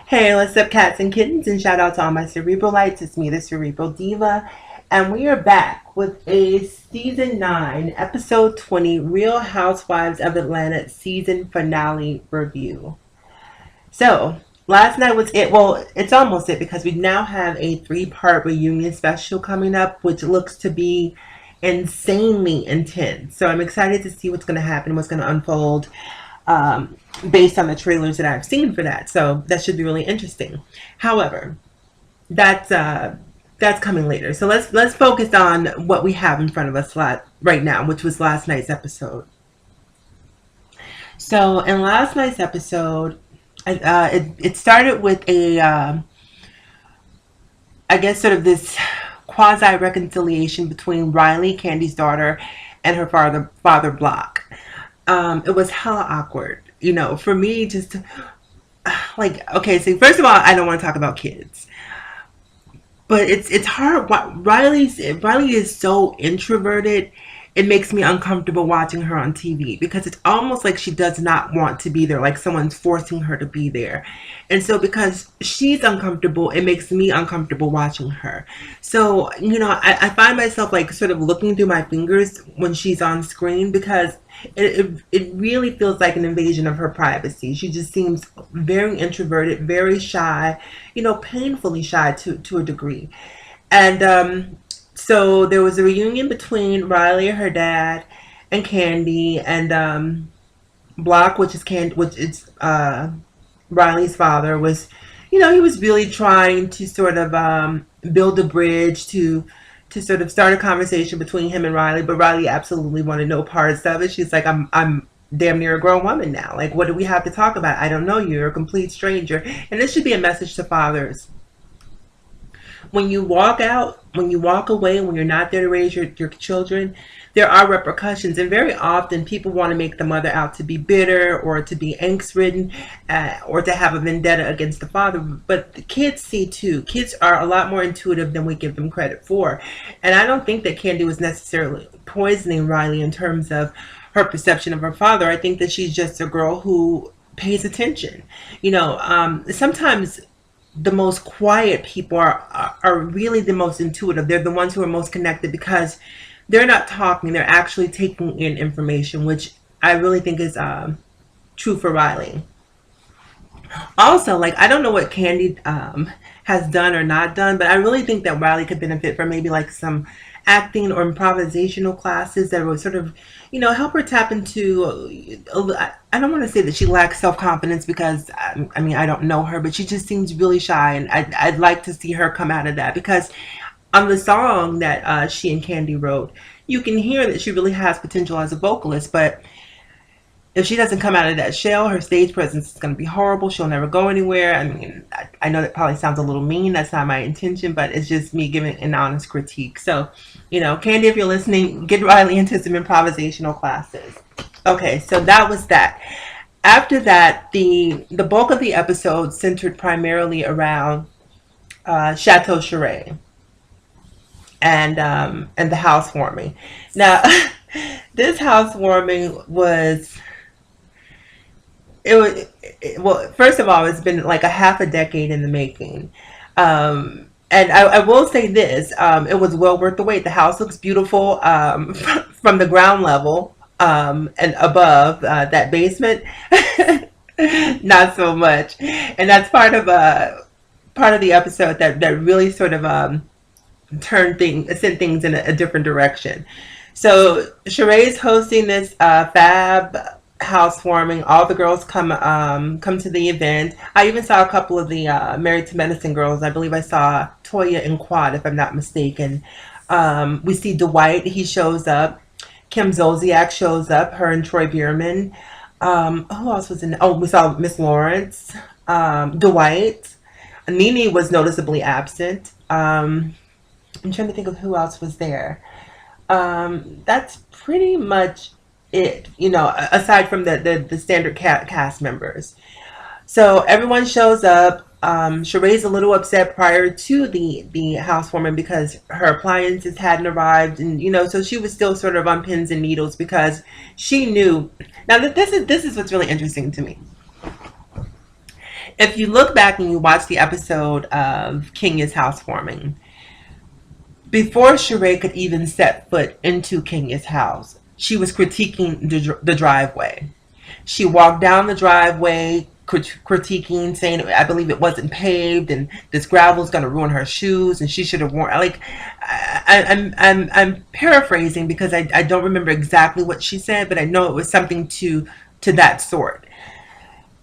Hey, what's up, cats and kittens? And shout out to all my Cerebralites. It's me, the Cerebral Diva. And we are back with a season 9, episode 20, Real Housewives of Atlanta season finale review. So, last night was it. Well, it's almost it because we now have a 3-part reunion special coming up, which looks to be insanely intense. So, I'm excited to see what's going to happen, what's going to unfold. Based on the trailers that I've seen for that. So that should be really interesting. However, that's coming later. So let's focus on what we have in front of us right now, which was last night's episode. So in last night's episode, it started with I guess sort of this quasi reconciliation between Riley, Candy's daughter, and her father Block. It was hella awkward, for me. Just like, okay, so first of all, I don't want to talk about kids, but it's hard. Riley is so introverted. It makes me uncomfortable watching her on TV because it's almost like she does not want to be there, like someone's forcing her to be there. And so because she's uncomfortable, it makes me uncomfortable watching her. So, I find myself like sort of looking through my fingers when she's on screen because it really feels like an invasion of her privacy. She just seems very introverted, very shy, painfully shy to a degree. And so there was a reunion between Riley, her dad, and Candy, and Block, which is Riley's father, was, he was really trying to sort of build a bridge to sort of start a conversation between him and Riley, but Riley absolutely wanted no parts of it. She's like, I'm damn near a grown woman now. Like, what do we have to talk about? I don't know you. You're a complete stranger. And this should be a message to fathers. When you walk out, when you walk away, when you're not there to raise your children, there are repercussions. And very often people want to make the mother out to be bitter or to be angst-ridden or to have a vendetta against the father. But the kids see too. Kids are a lot more intuitive than we give them credit for. And I don't think that Candy was necessarily poisoning Riley in terms of her perception of her father. I think that she's just a girl who pays attention. Sometimes the most quiet people are really the most intuitive. They're the ones who are most connected because they're not talking. They're actually taking in information, which I really think is true for Riley. Also, like, I don't know what Candy has done or not done, but I really think that Riley could benefit from maybe like some acting or improvisational classes that would sort of, help her tap into. I don't want to say that she lacks self-confidence because I mean, I don't know her, but she just seems really shy, and I'd like to see her come out of that because on the song that she and Candy wrote, you can hear that she really has potential as a vocalist, but if she doesn't come out of that shell, her stage presence is going to be horrible. She'll never go anywhere. I mean, I know that probably sounds a little mean. That's not my intention, but it's just me giving an honest critique. So, Candy, if you're listening, get Riley into some improvisational classes. Okay, so that was that. After that, the bulk of the episode centered primarily around Chateau and the housewarming. Now, this housewarming was well, first of all, it's been like a half a decade in the making. And I will say this, it was well worth the wait. The house looks beautiful from the ground level and above that basement. Not so much. And that's part of the episode that really sort of sent things in a different direction. So Sheree's hosting this fab housewarming. All the girls come to the event. I even saw a couple of the Married to Medicine girls. I believe I saw Toya and Quad, if I'm not mistaken. We see Dwight. He shows up. Kim Zolciak shows up. Her and Troy Bierman. Who else was in? Oh, we saw Miss Lawrence. Dwight. Nene was noticeably absent. I'm trying to think of who else was there. That's pretty much it, aside from the standard cast members. So everyone shows up. Sheree's a little upset prior to the housewarming because her appliances hadn't arrived, and so she was still sort of on pins and needles because she knew. Now this is what's really interesting to me. If you look back and you watch the episode of Kenya's housewarming, before Sheree could even set foot into Kenya's house, she was critiquing the driveway. She walked down the driveway, critiquing, saying, I believe it wasn't paved, and this gravel is going to ruin her shoes, and she should have worn. Like, I'm paraphrasing because I don't remember exactly what she said, but I know it was something to that sort.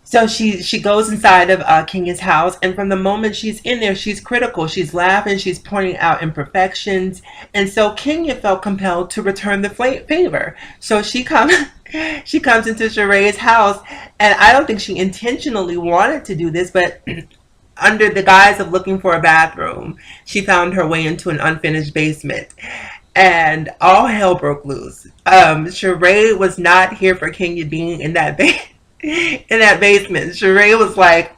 So she goes inside of Kenya's house, and from the moment she's in there, she's critical. She's laughing. She's pointing out imperfections, and so Kenya felt compelled to return the favor. So she comes into Sheree's house, and I don't think she intentionally wanted to do this, but under the guise of looking for a bathroom, she found her way into an unfinished basement. And all hell broke loose. Sheree was not here for Kenya being in that in that basement. Sheree was like,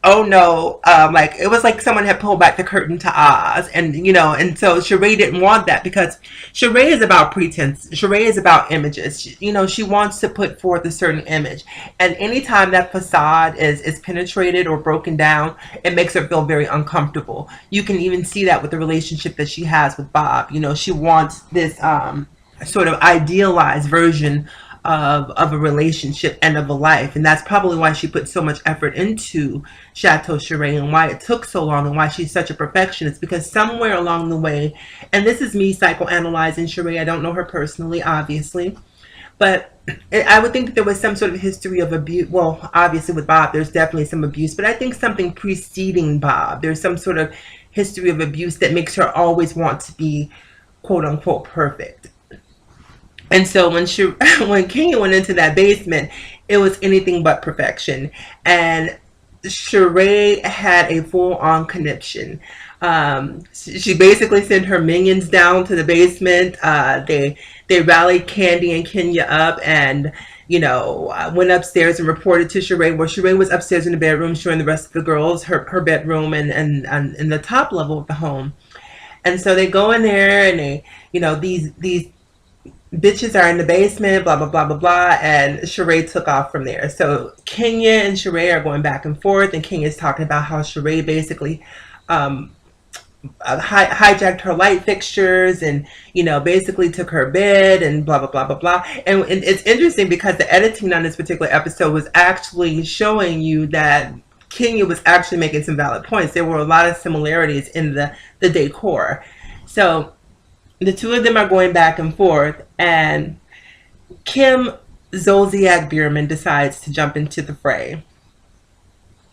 "Oh no!" Like it was like someone had pulled back the curtain to Oz, and and so Sheree didn't want that because Sheree is about pretense. Sheree is about images. She wants to put forth a certain image, and anytime that facade is penetrated or broken down, it makes her feel very uncomfortable. You can even see that with the relationship that she has with Bob. She wants this sort of idealized version of a relationship and of a life. And that's probably why she put so much effort into Chateau Sheree and why it took so long and why she's such a perfectionist, because somewhere along the way, and this is me psychoanalyzing Sheree, I don't know her personally, obviously, but I would think that there was some sort of history of abuse. Well, obviously with Bob, there's definitely some abuse, but I think something preceding Bob, there's some sort of history of abuse that makes her always want to be quote unquote perfect. And so when Kenya went into that basement, it was anything but perfection. And Sheree had a full on conniption. She basically sent her minions down to the basement. They rallied Candy and Kenya up, and went upstairs and reported to Sheree. Where Sheree was upstairs in the bedroom, showing the rest of the girls her bedroom and in the top level of the home. And so they go in there, and they these bitches are in the basement, blah, blah, blah, blah, blah. And Sheree took off from there. So Kenya and Sheree are going back and forth. And Kenya's talking about how Sheree basically hijacked her light fixtures and, basically took her bed and blah, blah, blah, blah, blah. And it's interesting because the editing on this particular episode was actually showing you that Kenya was actually making some valid points. There were a lot of similarities in the decor. So the two of them are going back and forth, and Kim Zolciak Bierman decides to jump into the fray.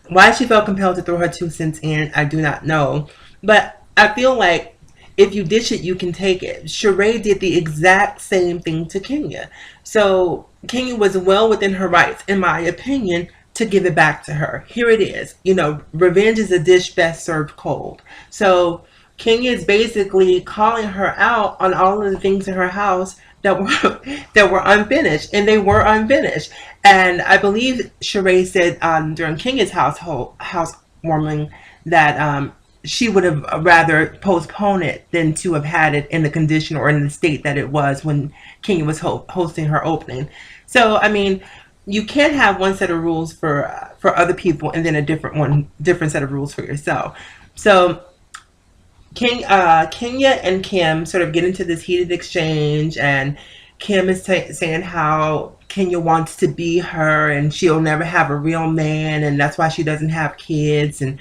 Why she felt compelled to throw her 2 cents in, I do not know. But I feel like if you dish it, you can take it. Sheree did the exact same thing to Kenya. So Kenya was well within her rights, in my opinion, to give it back to her. Here it is. Revenge is a dish best served cold. So Kenya is basically calling her out on all of the things in her house that were unfinished, and they were unfinished. And I believe Sheree said during Kenya's housewarming that she would have rather postponed it than to have had it in the condition or in the state that it was when Kenya was hosting her opening. So I mean, you can't have one set of rules for other people and then a different set of rules for yourself. So Kenya and Kim sort of get into this heated exchange, and Kim is saying how Kenya wants to be her and she'll never have a real man, and that's why she doesn't have kids. And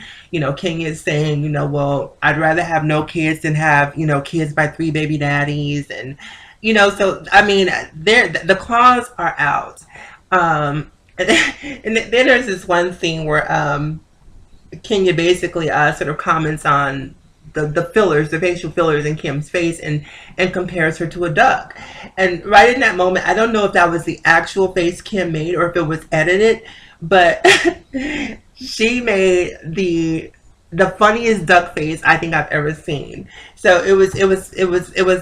Kenya is saying, well, I'd rather have no kids than have kids by 3 baby daddies. And so I mean, the claws are out. And then there's this one scene where Kenya basically sort of comments on the fillers, the facial fillers in Kim's face, and compares her to a duck. And right in that moment, I don't know if that was the actual face Kim made or if it was edited, but she made the funniest duck face I think I've ever seen. So it was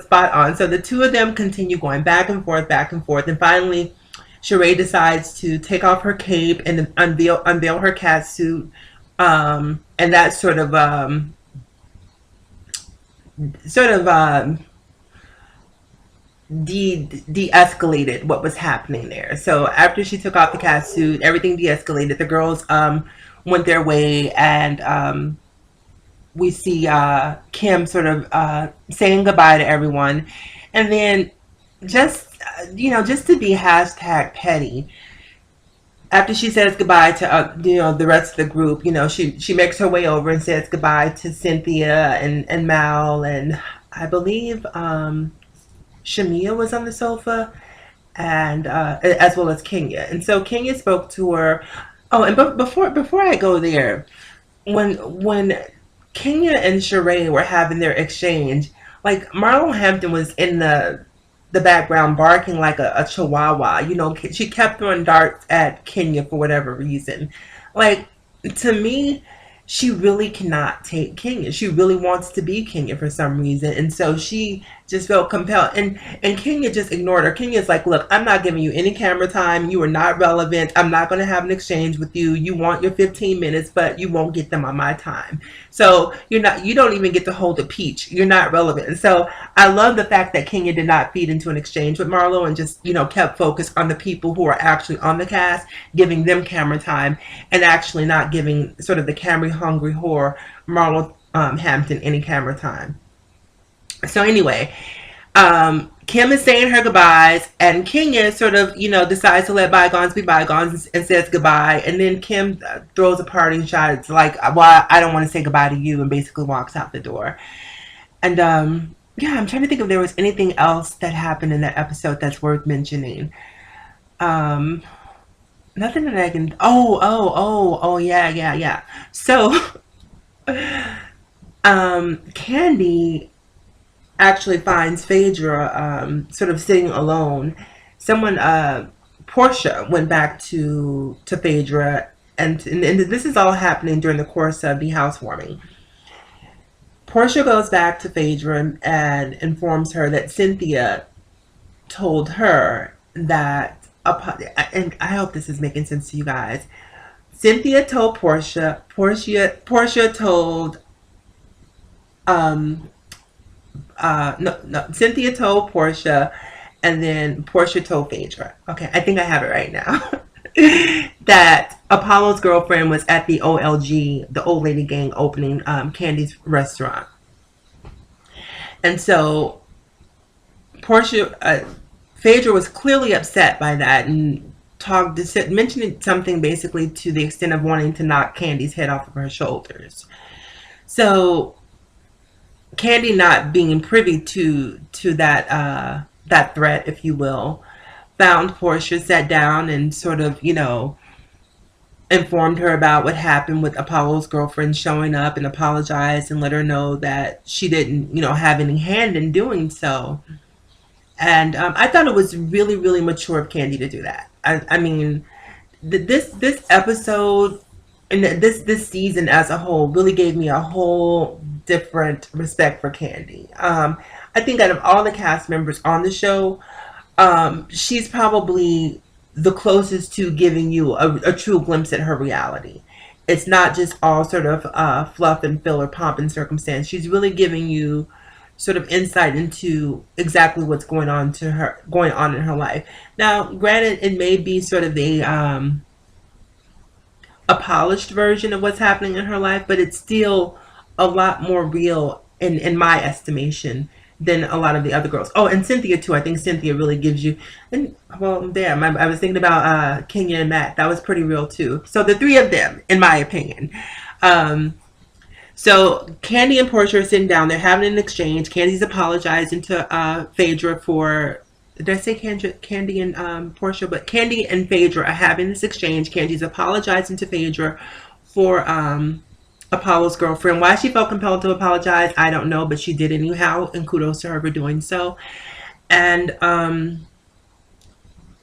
spot on. So the two of them continue going back and forth, and finally Sheree decides to take off her cape and unveil her cat suit, and that sort of de-escalated what was happening there. So after she took off the cat suit, everything de-escalated. The girls went their way, and we see Kim sort of saying goodbye to everyone, and then just just to be hashtag petty, after she says goodbye to the rest of the group, she makes her way over and says goodbye to Cynthia and Mal, and I believe Shamia was on the sofa, and as well as Kenya. And so Kenya spoke to her. Oh, and before I go there, when Kenya and Sheree were having their exchange, like Marlon Hampton was in the background barking like a chihuahua. She kept throwing darts at Kenya for whatever reason. Like, to me, she really cannot take Kenya. She really wants to be Kenya for some reason. And so she just felt compelled. And Kenya just ignored her. Kenya's like, look, I'm not giving you any camera time. You are not relevant. I'm not going to have an exchange with you. You want your 15 minutes, but you won't get them on my time. So you don't even get to hold a peach. You're not relevant. And so I love the fact that Kenya did not feed into an exchange with Marlo and just, kept focused on the people who are actually on the cast, giving them camera time, and actually not giving sort of the camera hungry whore Marlo Hampton any camera time. So anyway, Kim is saying her goodbyes, and Kenya sort of, decides to let bygones be bygones and says goodbye. And then Kim throws a parting shot. It's like, well, I don't want to say goodbye to you, and basically walks out the door. And yeah, I'm trying to think if there was anything else that happened in that episode that's worth mentioning. Um, Nothing that I can. Oh, yeah. So, Candy actually finds Phaedra sort of sitting alone. Someone, Portia, went back to Phaedra, and this is all happening during the course of the housewarming. Portia goes back to Phaedra and informs her that Cynthia told her that, and I hope this is making sense to you guys. Cynthia told Portia told, um, no, Cynthia told Portia, and then Portia told Phaedra. Okay, I think I have it right now. That Apollo's girlfriend was at the OLG, the old lady gang, opening Candy's restaurant. And so Portia, Phaedra was clearly upset by that and mentioned something basically to the extent of wanting to knock Candy's head off of her shoulders. So Candy, not being privy to that threat, if you will, found Portia, sat down, and sort of, informed her about what happened with Apollo's girlfriend showing up, and apologized and let her know that she didn't, have any hand in doing so. And I thought it was really, really mature of Candy to do that. I mean, this episode and this season as a whole really gave me a whole different respect for Candy. I think out of all the cast members on the show, she's probably the closest to giving you a true glimpse at her reality. It's not just all sort of fluff and filler, pomp and circumstance. She's really giving you sort of insight into exactly what's going on in her life. Now, granted, it may be sort of a polished version of what's happening in her life, but it's still a lot more real in my estimation than a lot of the other girls. Oh, and Cynthia too. I think Cynthia really gives you, and well, damn, I was thinking about Kenya and Matt. That was pretty real too. So the three of them, in my opinion. So Candy and Portia are sitting down. They're having an exchange. Candy's apologizing to Phaedra for. Did I say Candy and Portia? But Candy and Phaedra are having this exchange. Candy's apologizing to Phaedra for Apollo's girlfriend. Why she felt compelled to apologize, I don't know, but she did anyhow, and kudos to her for doing so. And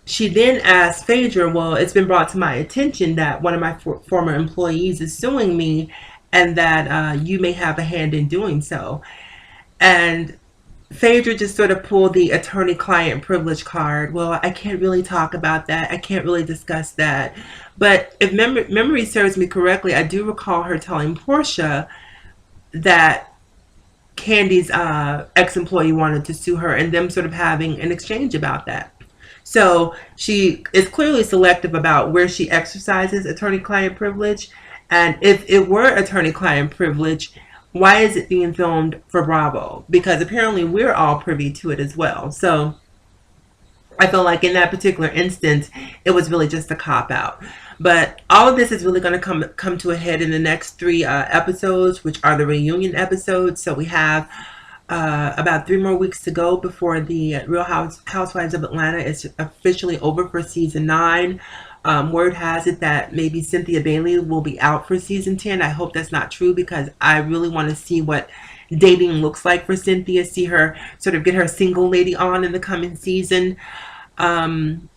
she then asked Phaedra, well, it's been brought to my attention that one of my former employees is suing me, and that you may have a hand in doing so. And Phaedra just sort of pulled the attorney-client privilege card. Well, I can't really talk about that. I can't really discuss that. But if memory serves me correctly, I do recall her telling Portia that Candy's ex-employee wanted to sue her, and them sort of having an exchange about that. So she is clearly selective about where she exercises attorney-client privilege. And if it were attorney-client privilege, why is it being filmed for Bravo? Because apparently we're all privy to it as well. So I feel like in that particular instance, it was really just a cop out. But all of this is really going to come to a head in the next three episodes, which are the reunion episodes. So we have about 3 more weeks to go before the Housewives of Atlanta is officially over for season 9. Word has it that maybe Cynthia Bailey will be out for season 10. I hope that's not true because I really want to see what dating looks like for Cynthia. See her sort of get her single lady on in the coming season. And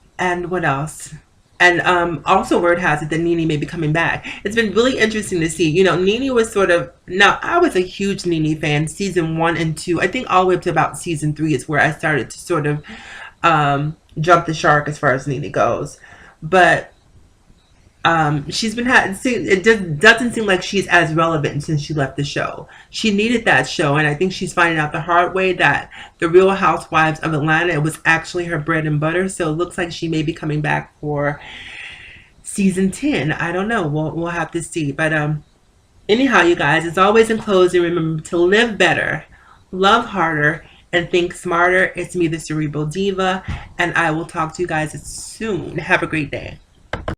what else? And also, word has it that Nene may be coming back. It's been really interesting to see. You know, Nene was sort of. Now, I was a huge Nene fan, season 1 and 2. I think all the way up to about season 3 is where I started to sort of jump the shark as far as Nene goes. But she's been had. It just doesn't seem like she's as relevant since she left the show. She needed that show, and I think she's finding out the hard way that the Real Housewives of Atlanta, it was actually her bread and butter. So it looks like she may be coming back for season 10. I don't know. We'll have to see. But anyhow, you guys, as always in closing, remember to live better, love harder, and think smarter. It's me, the Cerebral Diva, and I will talk to you guys soon. Have a great day.